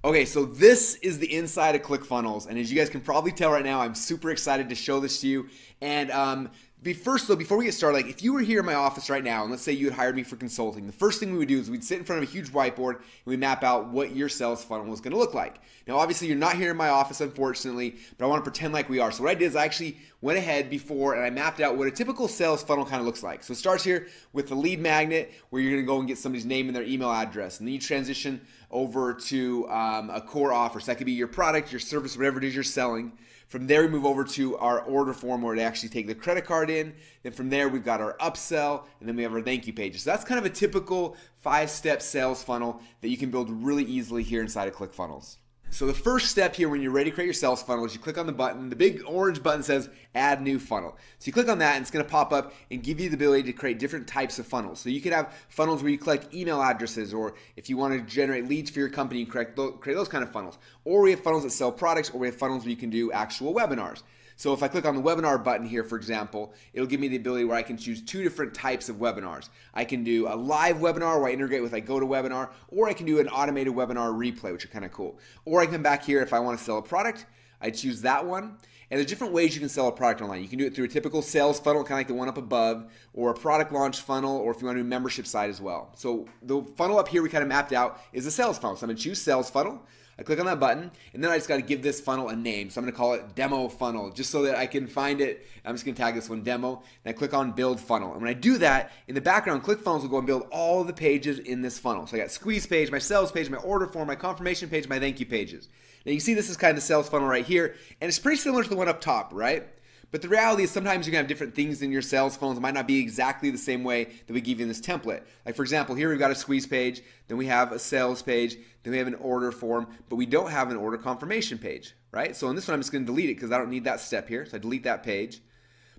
Okay, so this is the inside of ClickFunnels, and as you guys can probably tell right now, I'm super excited to show this to you. And before we get started, like if you were here in my office right now, and let's say you had hired me for consulting, the first thing we would do is we'd sit in front of a huge whiteboard and we map out what your sales funnel was going to look like. Now, obviously, you're not here in my office, unfortunately, but I want to pretend like we are. So what I did is I actually went ahead before and I mapped out what a typical sales funnel kind of looks like. So it starts here with the lead magnet, where you're going to go and get somebody's name and their email address, and then you transition over to a core offer. So that could be your product, your service, whatever it is you're selling. From there, we move over to our order form where they actually take the credit card in. Then from there, we've got our upsell, and then we have our thank you pages. So that's kind of a typical 5-step sales funnel that you can build really easily here inside of ClickFunnels. So the first step here when you're ready to create your sales funnel is you click on the button. The big orange button says add new funnel. So you click on that and it's going to pop up and give you the ability to create different types of funnels. So you could have funnels where you collect email addresses, or if you want to generate leads for your company, you create those kind of funnels. Or we have funnels that sell products, or we have funnels where you can do actual webinars. So if I click on the webinar button here, for example, it'll give me the ability where I can choose 2 different types of webinars. I can do a live webinar where I integrate with GoToWebinar, or I can do an automated webinar replay, which are kind of cool. Or I can come back here if I want to sell a product, I choose that one. And there's different ways you can sell a product online. You can do it through a typical sales funnel, kind of like the one up above, or a product launch funnel, or if you want to do a membership site as well. So the funnel up here we kind of mapped out is a sales funnel. So I'm going to choose sales funnel. I click on that button, and then I just got to give this funnel a name. So I'm going to call it demo funnel, just so that I can find it. I'm just going to tag this one demo, and I click on build funnel. And when I do that, in the background, ClickFunnels will go and build all of the pages in this funnel. So I got squeeze page, my sales page, my order form, my confirmation page, my thank you pages. Now you see this is kind of the sales funnel right here, and it's pretty similar to the one up top, right? But the reality is sometimes you're going to have different things in your sales funnels. It might not be exactly the same way that we give you in this template. Like for example, here we've got a squeeze page, then we have a sales page, then we have an order form, but we don't have an order confirmation page, right? So in this one, I'm just going to delete it because I don't need that step here. So I delete that page.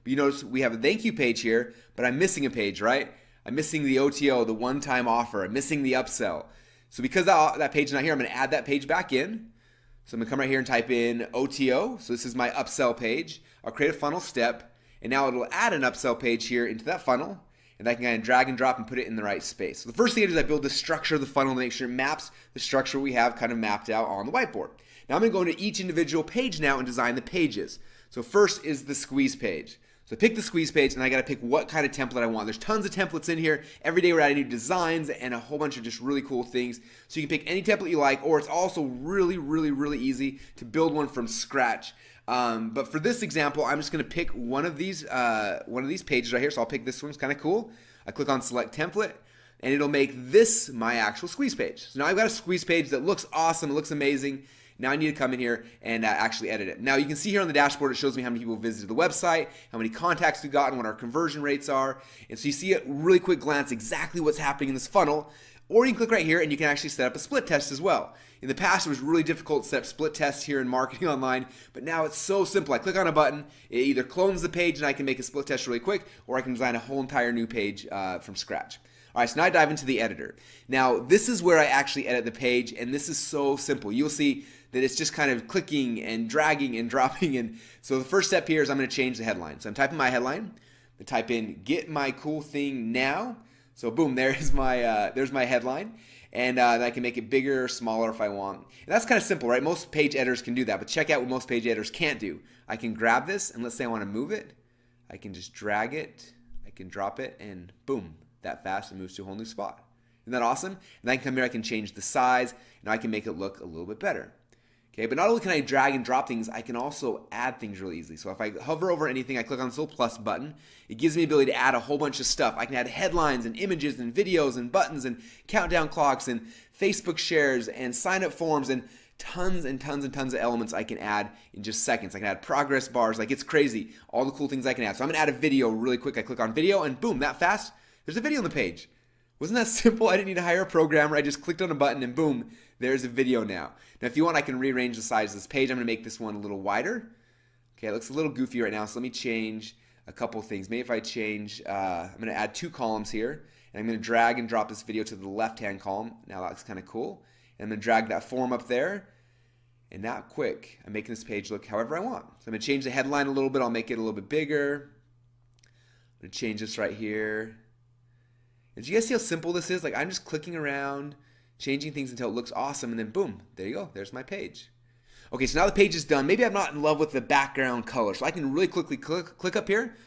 But you notice we have a thank you page here, but I'm missing a page, right? I'm missing the OTO, the one-time offer. I'm missing the upsell. So because that page is not here, I'm going to add that page back in. So I'm going to come right here and type in OTO. So this is my upsell page. I'll create a funnel step, and now it'll add an upsell page here into that funnel, and I can kind of drag and drop and put it in the right space. So the first thing I do is I build the structure of the funnel to make sure it maps the structure we have kind of mapped out on the whiteboard. Now I'm going to go into each individual page now and design the pages. So first is the squeeze page. So I pick the squeeze page, and I got to pick what kind of template I want. There's tons of templates in here. Every day we're adding new designs and a whole bunch of just really cool things. So you can pick any template you like, or it's also really, really, really easy to build one from scratch. But for this example, I'm just going to pick one of these pages right here. So I'll pick this one. It's kind of cool. I click on select template, and it'll make this my actual squeeze page. So now I've got a squeeze page that looks awesome. It looks amazing. Now I need to come in here and actually edit it. Now you can see here on the dashboard, it shows me how many people visited the website, how many contacts we got, and what our conversion rates are. And so you see at really quick glance exactly what's happening in this funnel. Or you can click right here and you can actually set up a split test as well. In the past, it was really difficult to set up split tests here in marketing online, but now it's so simple. I click on a button, it either clones the page and I can make a split test really quick, or I can design a whole entire new page from scratch. All right, so now I dive into the editor. Now, this is where I actually edit the page, and this is so simple. You'll see that it's just kind of clicking and dragging and dropping. And so the first step here is I'm going to change the headline. So I'm typing my headline. I'm going to type in "Get my cool thing now." So boom, there's my headline. And then I can make it bigger or smaller if I want. And that's kind of simple, right? Most page editors can do that, but check out what most page editors can't do. I can grab this, and let's say I want to move it. I can just drag it. I can drop it, and boom, that fast it moves to a whole new spot. Isn't that awesome? And then I can come here, I can change the size, and I can make it look a little bit better. Okay, but not only can I drag and drop things, I can also add things really easily. So if I hover over anything, I click on this little plus button, it gives me the ability to add a whole bunch of stuff. I can add headlines and images and videos and buttons and countdown clocks and Facebook shares and sign up forms and tons and tons and tons of elements I can add in just seconds. I can add progress bars, like it's crazy, all the cool things I can add. So I'm gonna add a video really quick. I click on video and boom, that fast, there's a video on the page. Wasn't that simple? I didn't need to hire a programmer. I just clicked on a button and boom, there's a video now. Now if you want, I can rearrange the size of this page. I'm going to make this one a little wider. Okay, it looks a little goofy right now, so let me change a couple of things. Maybe if I change, I'm going to add 2 columns here, and I'm going to drag and drop this video to the left-hand column. Now that looks kind of cool. And I'm going to drag that form up there, and that quick, I'm making this page look however I want. So I'm going to change the headline a little bit. I'll make it a little bit bigger. I'm going to change this right here. And do you guys see how simple this is? Like I'm just clicking around, changing things until it looks awesome, and then boom, there you go, there's my page. Okay, so now the page is done. Maybe I'm not in love with the background color, so I can really quickly click up here,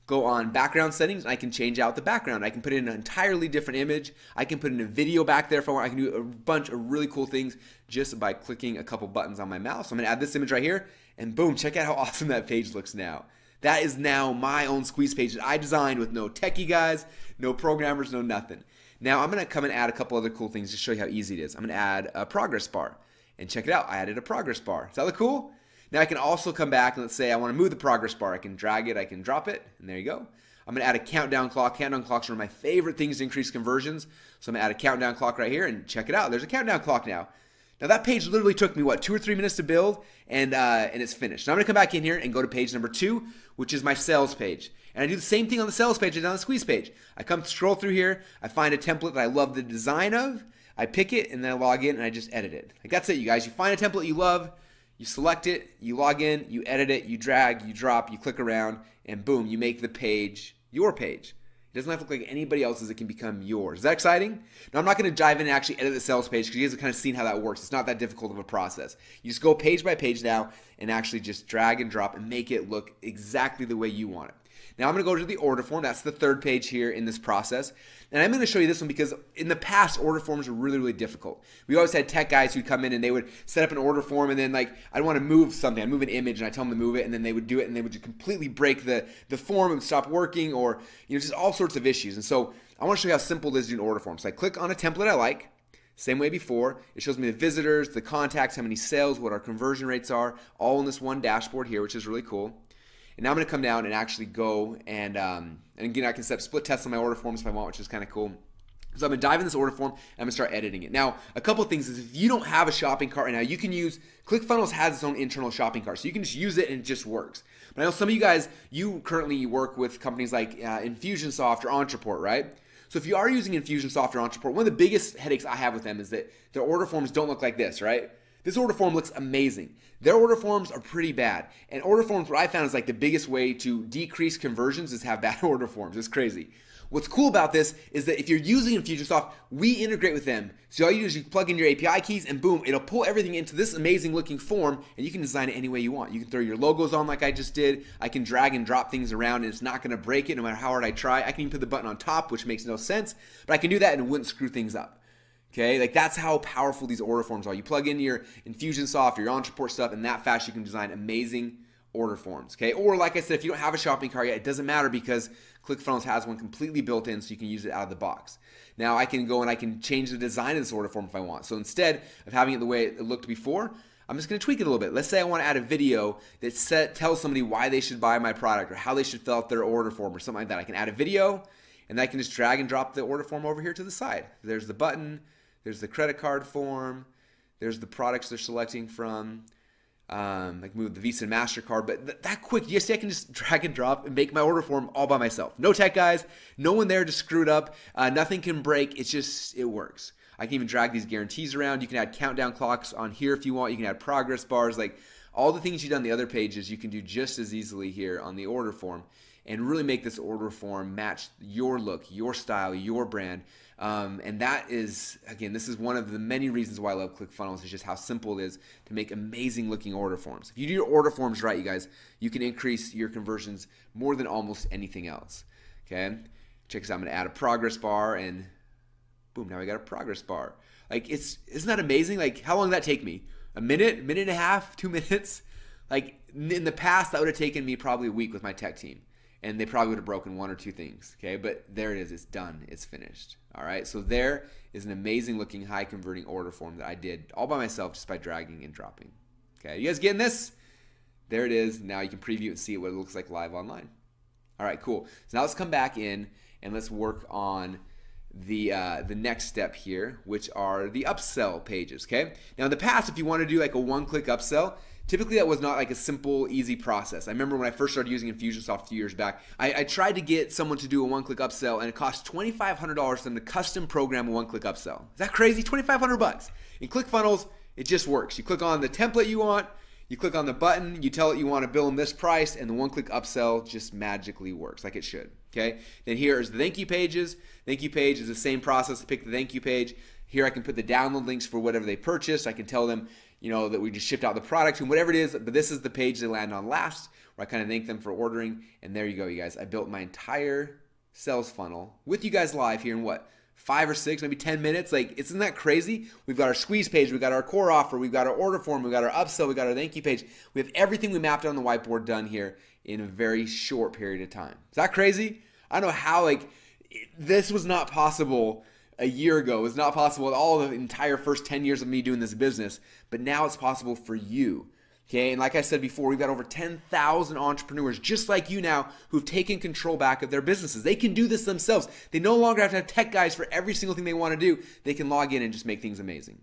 go on background settings, and I can change out the background. I can put in an entirely different image. I can put in a video back there if I want. I can do a bunch of really cool things just by clicking a couple buttons on my mouse. So I'm gonna add this image right here, and boom, check out how awesome that page looks now. That is now my own squeeze page that I designed with no techie guys, no programmers, no nothing. Now I'm gonna come and add a couple other cool things to show you how easy it is. I'm gonna add a progress bar. And check it out, I added a progress bar. Does that look cool? Now I can also come back and let's say I want to move the progress bar. I can drag it, I can drop it, and there you go. I'm going to add a countdown clock. Countdown clocks are one of my favorite things to increase conversions. So I'm going to add a countdown clock right here, and check it out. There's a countdown clock now. Now that page literally took me, what, 2 or 3 minutes to build, and it's finished. Now I'm going to come back in here and go to page number 2, which is my sales page. And I do the same thing on the sales page and on the squeeze page. I come scroll through here, I find a template that I love the design of, I pick it, and then I log in and I just edit it. Like that's it, you guys. You find a template you love, you select it, you log in, you edit it, you drag, you drop, you click around, and boom, you make the page your page. It doesn't have to look like anybody else's. It can become yours. Is that exciting? Now, I'm not going to dive in and actually edit the sales page because you guys have kind of seen how that works. It's not that difficult of a process. You just go page by page now and actually just drag and drop and make it look exactly the way you want it. Now I'm going to go to the order form. That's the third page here in this process. And I'm going to show you this one because in the past, order forms were really, really difficult. We always had tech guys who'd come in and they would set up an order form and then like, I'd want to move something. I'd move an image and I tell them to move it and then they would do it and they would just completely break the form and stop working or just all sorts of issues. And so I want to show you how simple it is to do an order form. So I click on a template I like. Same way before, it shows me the visitors, the contacts, how many sales, what our conversion rates are, all in this one dashboard here, which is really cool. And now I'm going to come down and actually go and again, I can set up split tests on my order forms if I want, which is kind of cool. So I'm going to dive in this order form and I'm going to start editing it. Now, a couple of things is if you don't have a shopping cart right now, you can use, Clickfunnels has its own internal shopping cart. So you can just use it and it just works. But I know some of you guys, you currently work with companies like Infusionsoft or Ontraport, right? So if you are using Infusionsoft or Ontraport, one of the biggest headaches I have with them is that their order forms don't look like this, right? This order form looks amazing. Their order forms are pretty bad. And order forms, what I found is like the biggest way to decrease conversions is have bad order forms. It's crazy. What's cool about this is that if you're using Infusionsoft, we integrate with them. So all you do is you plug in your API keys and boom, it'll pull everything into this amazing looking form and you can design it any way you want. You can throw your logos on like I just did. I can drag and drop things around and it's not gonna break it no matter how hard I try. I can even put the button on top, which makes no sense, but I can do that and it wouldn't screw things up. Okay, like that's how powerful these order forms are. You plug in your Infusionsoft or your Ontraport stuff and that fast you can design amazing order forms, okay? Or like I said, if you don't have a shopping cart yet, it doesn't matter because Clickfunnels has one completely built in so you can use it out of the box. Now I can go and I can change the design of this order form if I want. So instead of having it the way it looked before, I'm just gonna tweak it a little bit. Let's say I wanna add a video that tells somebody why they should buy my product or how they should fill out their order form or something like that. I can add a video and I can just drag and drop the order form over here to the side. There's the button, there's the credit card form, there's the products they're selecting from. Like move the Visa and MasterCard, but that quick, you see I can just drag and drop and make my order form all by myself. No tech guys, no one there to screw it up, nothing can break, it works. I can even drag these guarantees around. You can add countdown clocks on here if you want, you can add progress bars, like all the things you've done on the other pages you can do just as easily here on the order form and really make this order form match your look, your style, your brand. And that is, again, this is one of the many reasons why I love Clickfunnels is just how simple it is to make amazing looking order forms. If you do your order forms right, you guys, you can increase your conversions more than almost anything else. Okay, check this out. I'm gonna add a progress bar and boom, now I got a progress bar. Like isn't that amazing? Like how long did that take me? A minute, minute and a half, 2 minutes? Like in the past, that would have taken me probably a week with my tech team. And they probably would have broken 1 or 2 things, okay? But there it is, it's done, it's finished, all right? So there is an amazing looking high converting order form that I did all by myself just by dragging and dropping, okay? You guys getting this? There it is, now you can preview and see what it looks like live online. All right, cool. So now let's come back in and let's work on the next step here, which are the upsell pages, okay? Now in the past, if you want to do like a one-click upsell, typically that was not like a simple, easy process. I remember when I first started using Infusionsoft a few years back, I tried to get someone to do a one-click upsell and it cost $2,500 for them to custom program a one-click upsell. Is that crazy? $2,500. In ClickFunnels, it just works. You click on the template you want, you click on the button, you tell it you want to bill them this price, and the one-click upsell just magically works like it should, okay? Then here is the thank you pages. Thank you page is the same process to pick the thank you page. Here I can put the download links for whatever they purchased. I can tell them, that we just shipped out the product and whatever it is. But this is the page they land on last, where I kind of thank them for ordering. And there you go, you guys. I built my entire sales funnel with you guys live here in 5 or 6, maybe 10 minutes. Like, isn't that crazy? We've got our squeeze page, we've got our core offer, we've got our order form, we've got our upsell, we've got our thank you page. We have everything we mapped on the whiteboard done here in a very short period of time. Is that crazy? I don't know how, this was not possible a year ago. It was not possible at all the entire first 10 years of me doing this business, but now it's possible for you. Okay, and like I said before, we've got over 10,000 entrepreneurs just like you now who've taken control back of their businesses. They can do this themselves. They no longer have to have tech guys for every single thing they want to do. They can log in and just make things amazing.